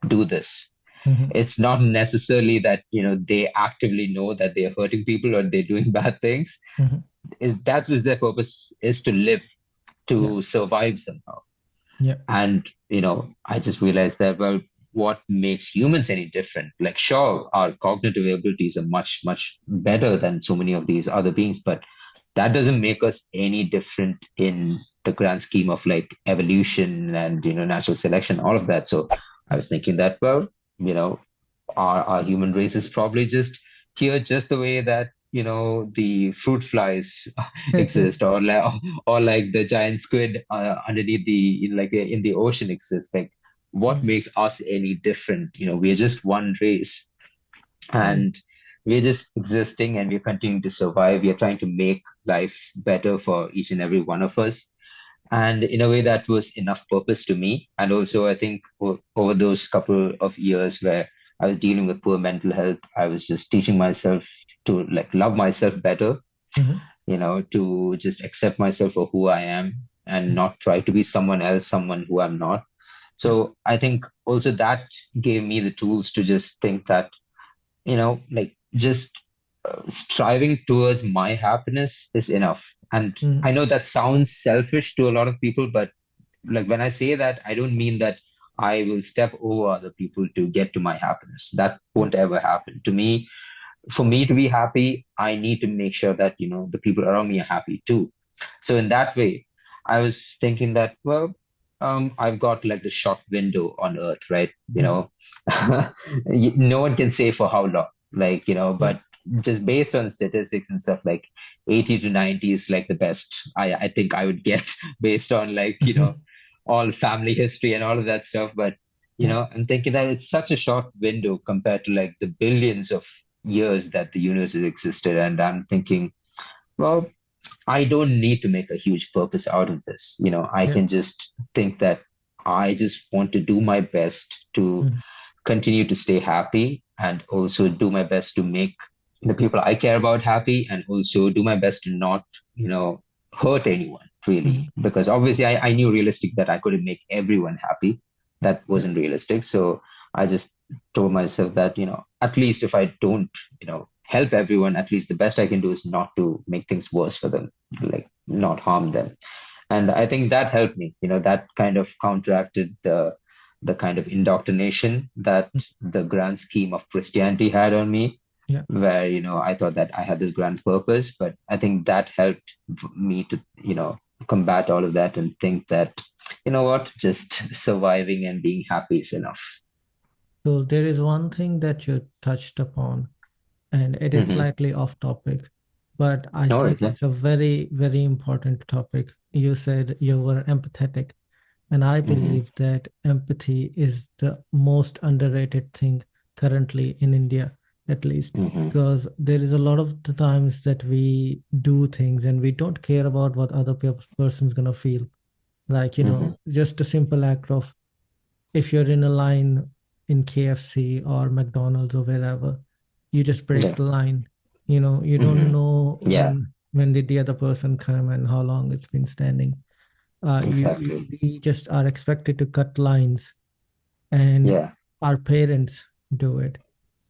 B: do this.
A: Mhm.
B: It's not necessarily that they actively know that they're hurting people or they're doing bad things.
A: Mhm.
B: Is That's just their purpose, is to live,
A: Yeah.
B: to survive somehow.
A: Yeah.
B: And I just realized that, well, what makes humans any different? Like, sure, our cognitive abilities are much much better than so many of these other beings, but that doesn't make us any different in the grand scheme of like evolution and natural selection, all of that. So I
A: Yeah.
B: was thinking that, well, you know our human race is probably just here just the way that the fruit flies exist, or like the giant squid underneath in the ocean exists. Like, what
A: Mm.
B: makes us any different? We're just one race,
A: Mm.
B: and we're just existing, and we're continuing to survive. We're trying to make life better for each and every one of us, and in a way that was enough purpose to me. And also, I think over those couple of years where I was dealing with poor mental health, I was just teaching myself to like love myself better,
A: Mhm.
B: to just accept myself for who I am and
A: Mhm.
B: not try to be someone else, someone who I'm not.
A: Yeah.
B: So I think also that gave me the tools to just think that, like just striving towards my happiness is enough. And I
A: Mhm.
B: know that sounds selfish to a lot of people, but like when I say that, I don't mean that I will step over other people to get to my happiness. That
A: Yeah.
B: won't ever happen to me. For me to be happy, I need to make sure that, the people around me are happy too. So in that way, I was thinking that, well, I've got like the short window on Earth, right?
A: Mhm.
B: No one can say for how long, like,
A: Yeah.
B: but just based on statistics and stuff, like 80 to 90 is like the best I think I would get based on like,
A: Mhm.
B: all family history and all of that stuff. But,
A: Yeah.
B: I'm thinking that it's such a short window compared to like the billions of years that the universe has existed. And I'm thinking, well, I don't need to make a huge purpose out of this. I
A: Yeah.
B: can just think that I just want to do my best to
A: Mhm.
B: continue to stay happy, and also do my best to make the people I care about happy, and also do my best to not, hurt anyone really.
A: Mhm.
B: Because obviously I knew realistic that I couldn't make everyone happy. That
A: Yeah.
B: wasn't realistic. So I just told myself that, at least if I don't, help everyone, at least the best I can do is not to make things worse for them, like not harm them. And I think that helped me. That kind of counteracted the kind of indoctrination that
A: Mhm.
B: the grand scheme of Christianity had on me,
A: Yeah.
B: where I thought that I had this grand purpose. But I think that helped me to combat all of that and think that, what, just surviving and being happy is enough.
A: So there is one thing that you touched upon, and it is
B: Mm-hmm.
A: slightly off topic, but I
B: No
A: think
B: worries. Yeah.
A: it's a very, very important topic. You said you were empathetic, and I
B: Mm-hmm.
A: believe that empathy is the most underrated thing currently in India, at least,
B: Mm-hmm.
A: because there is a lot of the times that we do things and we don't care about what other person's gonna feel. Like,
B: Mm-hmm.
A: just a simple act of, if you're in a line in KFC or McDonald's or wherever, you just break
B: Yeah.
A: the line. You don't
B: Mm-hmm.
A: know
B: Yeah.
A: when did the other person come and how long it's been standing.
B: Exactly.
A: We just are expected to cut lines, and
B: Yeah.
A: our parents do it.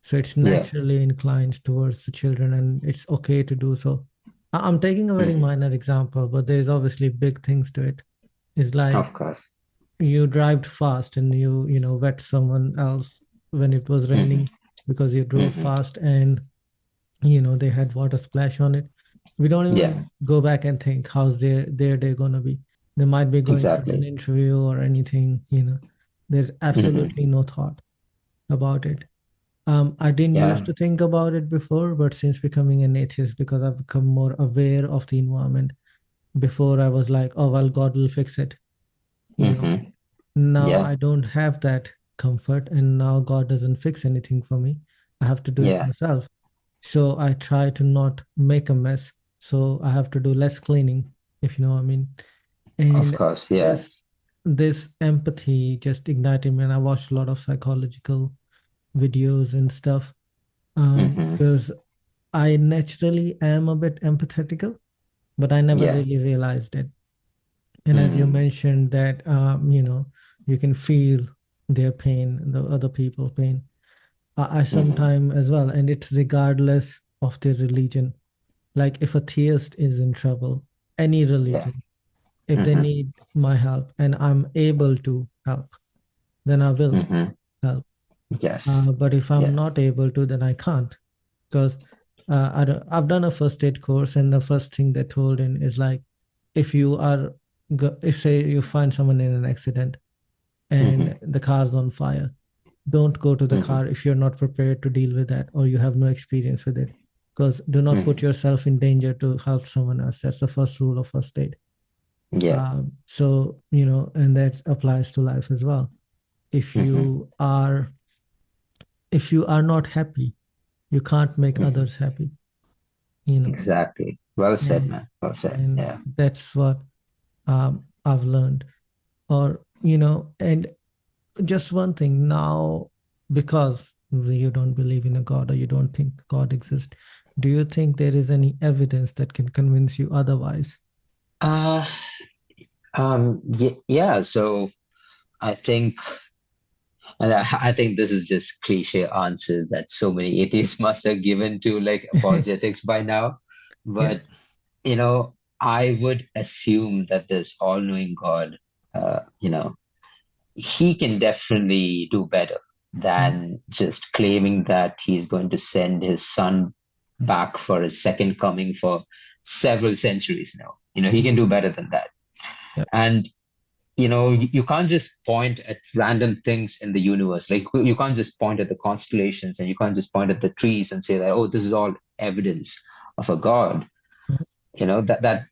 A: So it's
B: Yeah.
A: naturally inclined towards the children, and it's okay to do so. I'm taking a very
B: Hmm.
A: minor example, but there's obviously big things to it. It's like
B: Of course.
A: you drive fast and you wet someone else when it was
B: Hmm.
A: raining because you drove
B: Hmm.
A: fast, and they had water splash on it. We don't
B: Yeah.
A: even go back and think how's their day gonna be. They might be going for an
B: Exactly.
A: interview or anything. There's
B: Hmm.
A: absolutely no thought about it. I didn't used
B: Yeah.
A: to think about it before, but since becoming an atheist, because I've become more aware of the environment. Before I was like, oh well, God will fix it. You know,
B: Hmm.
A: now
B: Yeah.
A: I don't have that comfort, and now God doesn't fix anything for me. I have to do it
B: Yeah.
A: myself. So I try to not make a mess. So I have to do less cleaning, if you know what I mean.
B: Of
A: And
B: course. Yeah.
A: this empathy just ignited me, and I watched a lot of psychological videos and stuff.
B: Hmm.
A: Because I naturally am a bit empathetical, but I never
B: Yeah.
A: really realized it. And as you
B: Mm.
A: mentioned that you can feel their pain, the other people's pain. I
B: Hmm.
A: sometimes as well, and it's regardless of their religion. Like if a theist is in trouble, any
B: Yeah.
A: religion, if they
B: Hmm.
A: need my help and I'm able to help, then I will
B: Hmm.
A: help.
B: Yes.
A: But if I'm
B: Yes.
A: not able to, then I can't. Because I've done a first aid course, and the first thing they told in is like, if you are, if say you find someone in an accident and
B: Hmm.
A: the car's on fire, don't go to the
B: Hmm.
A: car if you're not prepared to deal with that or you have no experience with it. Because do not put
B: Hmm.
A: yourself in danger to help someone else. That's the first rule of first aid.
B: Yeah.
A: And that applies to life as well. If
B: Hmm.
A: you are if you are not happy, you can't make
B: Hmm.
A: others happy. You know,
B: Exactly. Well said,
A: and
B: man. Well said.
A: and
B: Yeah.
A: that's what I've learned. And just one thing now, because you don't believe in a God or you don't think God exists, do you think there is any evidence that can convince you otherwise?
B: Uh, yeah. So I think, and I think this is just cliche answers that so many atheists must have given to like apologetics by now.
A: Yeah.
B: But, I would assume that this all-knowing God, you know, he can definitely do better
A: Mm,
B: than just claiming that he's going to send his son back for his second coming for several centuries now. He can
A: mm,
B: do better than that.
A: yeah.
B: And, you can't just point at random things in the universe. Like, you can't just point at the constellations and you can't just point at the trees and say that, oh, this is all evidence of a God.
A: Mm,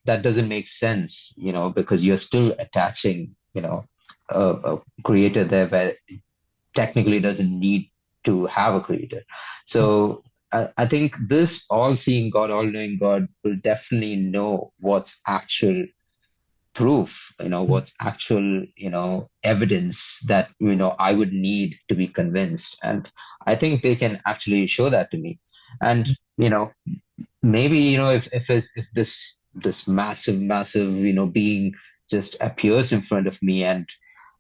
B: That doesn't make sense, because you're still attaching, a creator there where technically doesn't need to have a creator.
A: mm,
B: So I think this all-seeing God, all-knowing God will definitely know what's actual proof,
A: mm,
B: what's actual, evidence that, I would need to be convinced. And I think they can actually show that to me. And,
A: mm,
B: maybe, if this massive, being just appears in front of me and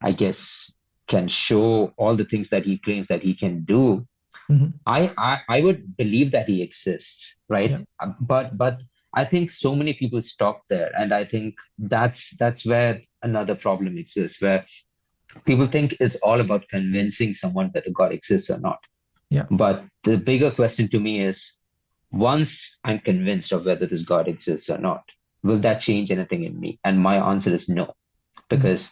B: I guess can show all the things that he claims that he can do,
A: mhm,
B: I would believe that he exists, right?
A: yeah.
B: But I think so many people stop there, and I think that's where another problem exists, where people think it's all about convincing someone whether God exists or not.
A: Yeah.
B: But the bigger question to me is, once I'm convinced of whether this God exists or not, will that change anything in me? And my answer is no,
A: Mm,
B: because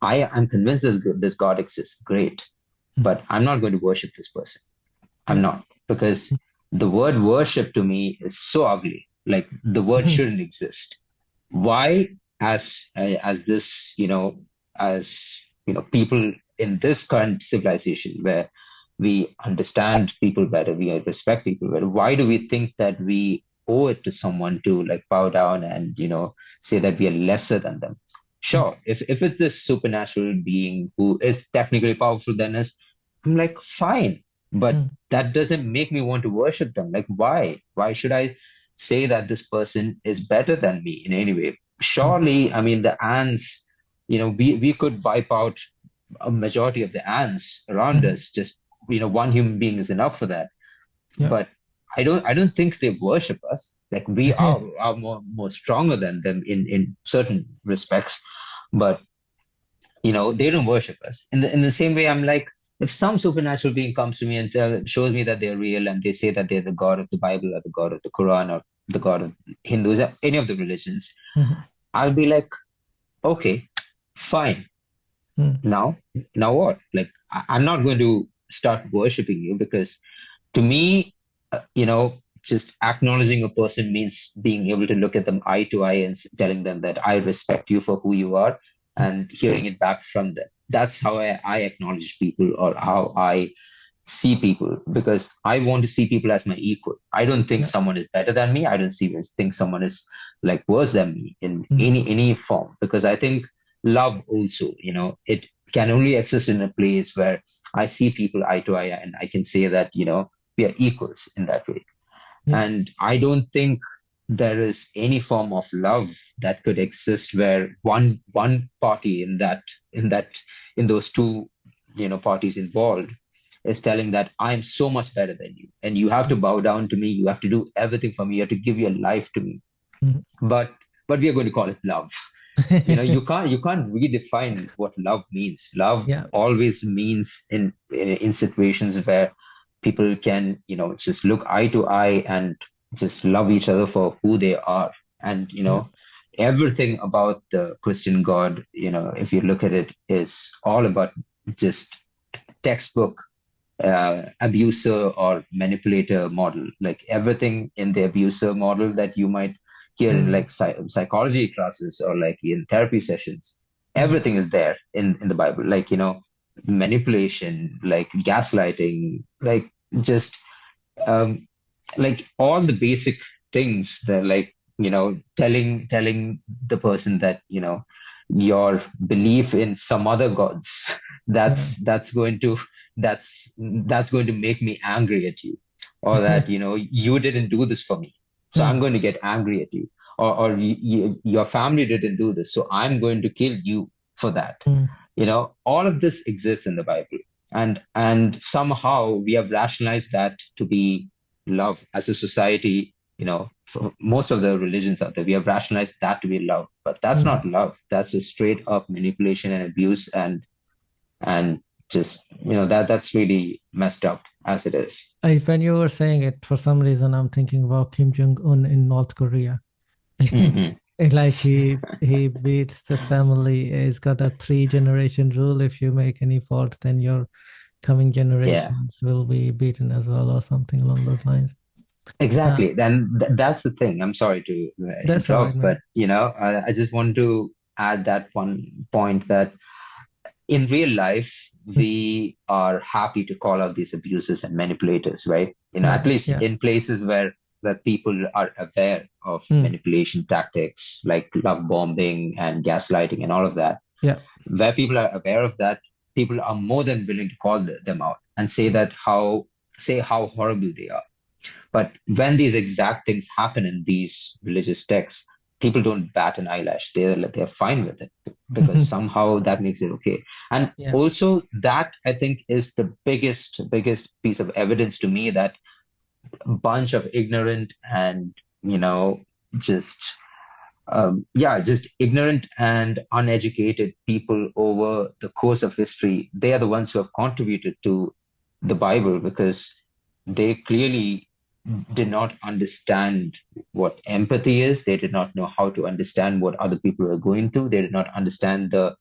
B: I am convinced this God exists. Great,
A: mm,
B: but I'm not going to worship this person. I'm
A: yeah.
B: not, because the word worship to me is so ugly. Like, the word
A: Mm,
B: shouldn't exist. Why, as this, as people in this current civilization where we understand people better, we respect people better, why do we think that we owe it to someone to like bow down and say that we are lesser than them?
A: mm,
B: Sure, if it's this supernatural being who is technically powerful than us, I'm like, fine, but
A: mm,
B: that doesn't make me want to worship them. Like, why should I say that this person is better than me in any way?
A: mm,
B: Surely, I mean, the ants, we could wipe out a majority of the ants around
A: mm,
B: us just one human being is enough for that.
A: Yeah.
B: But I don't think they worship us. Like we are more stronger than them in certain respects, but they don't worship us. In the same way, I'm like, if some supernatural being comes to me and shows me that they're real, and they say that they're the God of the Bible or the God of the Quran or the God of Hindus, any of the religions,
A: Mhm.
B: I'll be like, okay, fine.
A: Mm.
B: Now what? Like, I'm not going to start worshiping you, because to me, just acknowledging a person means being able to look at them eye to eye and telling them that I respect you for who you are, and hearing it back from them. That's how I acknowledge people, or how I see people, because I want to see people as my equal. I don't think
A: Yeah.
B: someone is better than me. I don't think someone is like worse than me in
A: Mm.
B: any form, because I think love also, it can only exist in a place where I see people eye to eye, and I can say that, we are equals in that way.
A: Yeah.
B: And I don't think there is any form of love that could exist where one party in those two, parties involved is telling that I'm so much better than you, and you have to bow down to me, you have to do everything for me, you have to give your life to me.
A: Mm.
B: But we are going to call it love. You can't redefine what love means. Love
A: Yeah.
B: always means in situations where people can, just look eye to eye and just love each other for who they are. And
A: Yeah.
B: everything about the Christian God, if you look at it, is all about just textbook abuser or manipulator model. Like everything in the abuser model that you might hear in
A: Mm.
B: like psychology classes or like in therapy sessions,
A: Mm.
B: everything is there in the Bible. Like, manipulation, like gaslighting, like just um, like all the basic things that, like, telling the person that, your belief in some other gods,
A: Yeah.
B: that's going to that's going to make me angry at you, or that, you didn't do this for me, so I'm
A: Mm.
B: going to get angry at you, or your family didn't do this, so I'm going to kill you for that.
A: Mm.
B: All of this exists in the Bible, and somehow we have rationalized that to be love as a society. For most of the religions out there, we have rationalized that to be love, but that's
A: Mm.
B: not love. That's a straight up manipulation and abuse, and just, that's really messed up as it is.
A: When you were saying it, for some reason, I'm thinking about Kim Jong Un in North Korea.
B: Hmm.
A: Like he beats the family. He's got a 3 generation rule. If you make any fault, then your coming
B: Yeah,
A: generations will be beaten as well, or something along those lines. Uh,
B: exactly. Then that's the thing. I'm sorry to
A: that's all right,
B: interrupt, but
A: man.
B: I just want to add that one point, that in real life,
A: Mm.
B: we are happy to call out these abusers and manipulators, right? At
A: Nice.
B: least
A: Yeah.
B: in places where people are aware of
A: Mm.
B: manipulation tactics like love bombing and gaslighting and all of that.
A: Yeah.
B: Where people are aware of that, people are more than willing to call them out and
A: Mm.
B: say how horrible they are. But when these exact things happen in these religious texts, people don't bat an eyelash. They're fine with it, because somehow that makes it okay. And
A: Yeah.
B: also, that I think is the biggest piece of evidence to me that a bunch of ignorant and, just just ignorant and uneducated people over the course of history, they are the ones who have contributed to the Bible, because they clearly did not understand what empathy is. They did not know how to understand what other people are going through. They did not understand the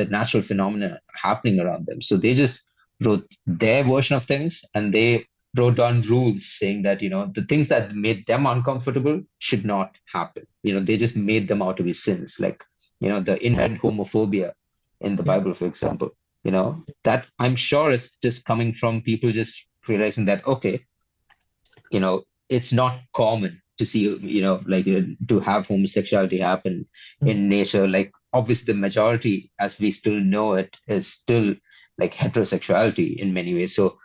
B: natural phenomenon happening around them. So they just wrote their version of things, and they wrote down rules saying that, the things that made them uncomfortable should not happen. They just made them out to be sins, like, the inherent homophobia in the
A: Yeah.
B: Bible, for example, that I'm sure is just coming from people just realizing that, okay, it's not common to see, like, to have homosexuality happen
A: Mm.
B: in nature. Like, obviously, the majority, as we still know it, is still like heterosexuality in many ways. So,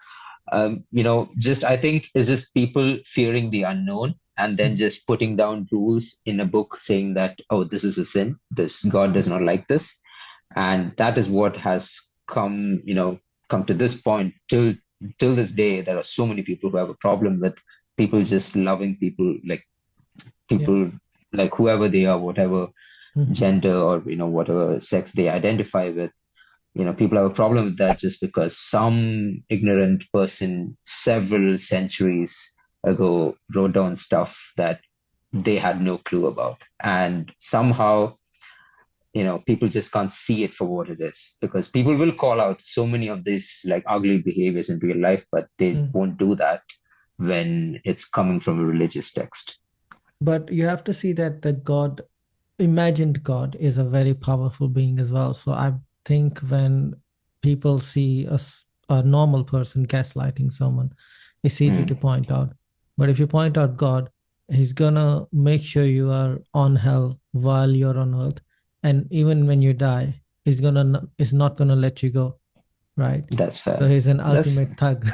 B: just I think it's just people fearing the unknown, and then
A: Mm.
B: just putting down rules in a book saying that, oh, this is a sin. This God does not like this. And that is what has come, come to this point, till this day, there are so many people who have a problem with people just loving people, like people, like whoever they are, whatever gender or whatever sex they identify with. People have a problem with that just because some ignorant person several centuries ago wrote down stuff that they had no clue about. And somehow, people just can't see it for what it is, because people will call out so many of these like ugly behaviors in real life, but they won't do that when it's coming from a religious text.
A: But you have to see that the God, imagined God, is a very powerful being as well. So I think when people see a normal person gaslighting someone, it's easy to point out. But if you point out God, he's gonna make sure you are on hell while you're on earth. And even when you die, he's not gonna let you go. Right?
B: That's fair.
A: So he's an ultimate thug.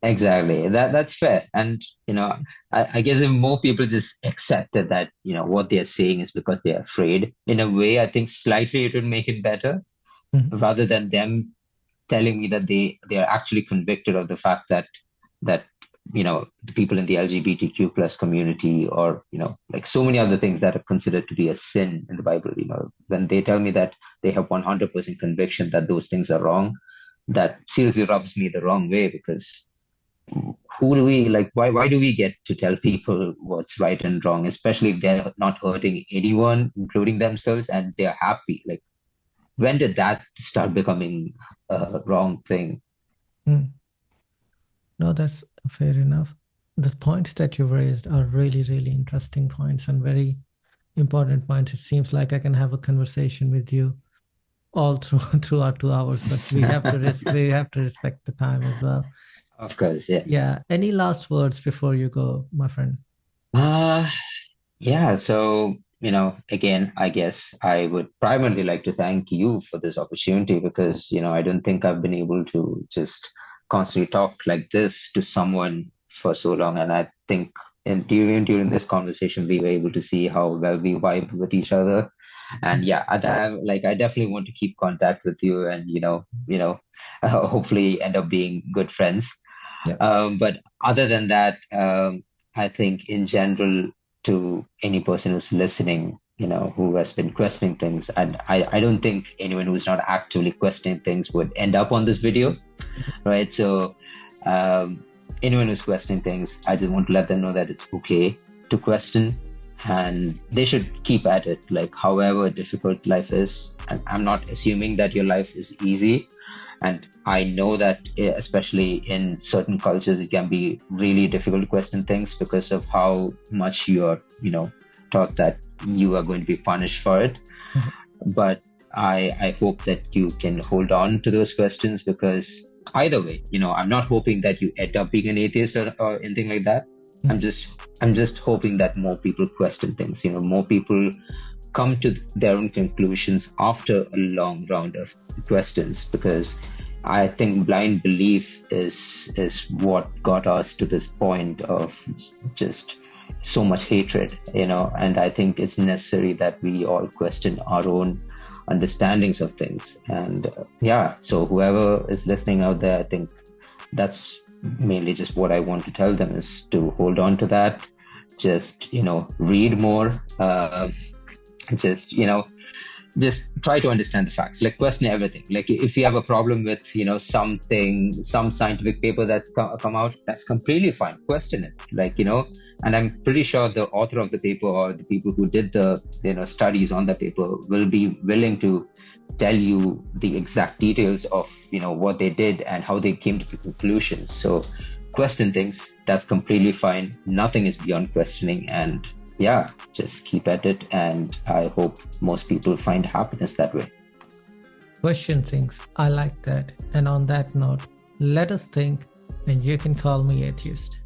B: Exactly. That's fair. And, I guess if more people just accepted that, what they're saying is because they're afraid, in a way, I think slightly it would make it better, rather than them telling me that they are actually convicted of the fact that the people in the LGBTQ plus community, or, like so many other things that are considered to be a sin in the Bible, when they tell me that they have 100% conviction that those things are wrong, that seriously rubs me the wrong way, because who do we like? Why do we get to tell people what's right and wrong, especially if they're not hurting anyone, including themselves, and they're happy? Like, when did that start becoming a wrong thing?
A: No, that's fair enough. The points that you've raised are really, really interesting points and very important points. It seems like I can have a conversation with you all through our 2 hours, but we have to respect the time as well.
B: Of course, yeah.
A: Yeah. Any last words before you go, my friend?
B: Yeah. So, again, I guess I would primarily like to thank you for this opportunity, because, I don't think I've been able to just constantly talk like this to someone for so long. And I think during this conversation, we were able to see how well we vibe with each other. And yeah, I definitely want to keep contact with you, and hopefully end up being good friends.
A: Yeah.
B: But other than that, I think in general, to any person who's listening, who has been questioning things, and I don't think anyone who's not actively questioning things would end up on this video, right? So anyone who's questioning things, I just want to let them know that it's okay to question, and they should keep at it, like however difficult life is. And I'm not assuming that your life is easy. And I know that especially in certain cultures, it can be really difficult to question things because of how much you're, taught that you are going to be punished for it. But I hope that you can hold on to those questions, because either way, I'm not hoping that you end up being an atheist or anything like that. I'm just hoping that more people question things, more people come to their own conclusions after a long round of questions, because I think blind belief is what got us to this point of just so much hatred, and I think it's necessary that we all question our own understandings of things. And so whoever is listening out there, I think that's mainly just what I want to tell them, is to hold on to that. Just, read more, just try to understand the facts, like question everything. Like if you have a problem with, some scientific paper that's come out, that's completely fine. Question it, and I'm pretty sure the author of the paper or the people who did the, studies on the paper will be willing to tell you the exact details of, what they did and how they came to the conclusions. So question things, that's completely fine. Nothing is beyond questioning, and just keep at it. And I hope most people find happiness that way.
A: Question things. I like that. And on that note, let us think, and you can call me atheist.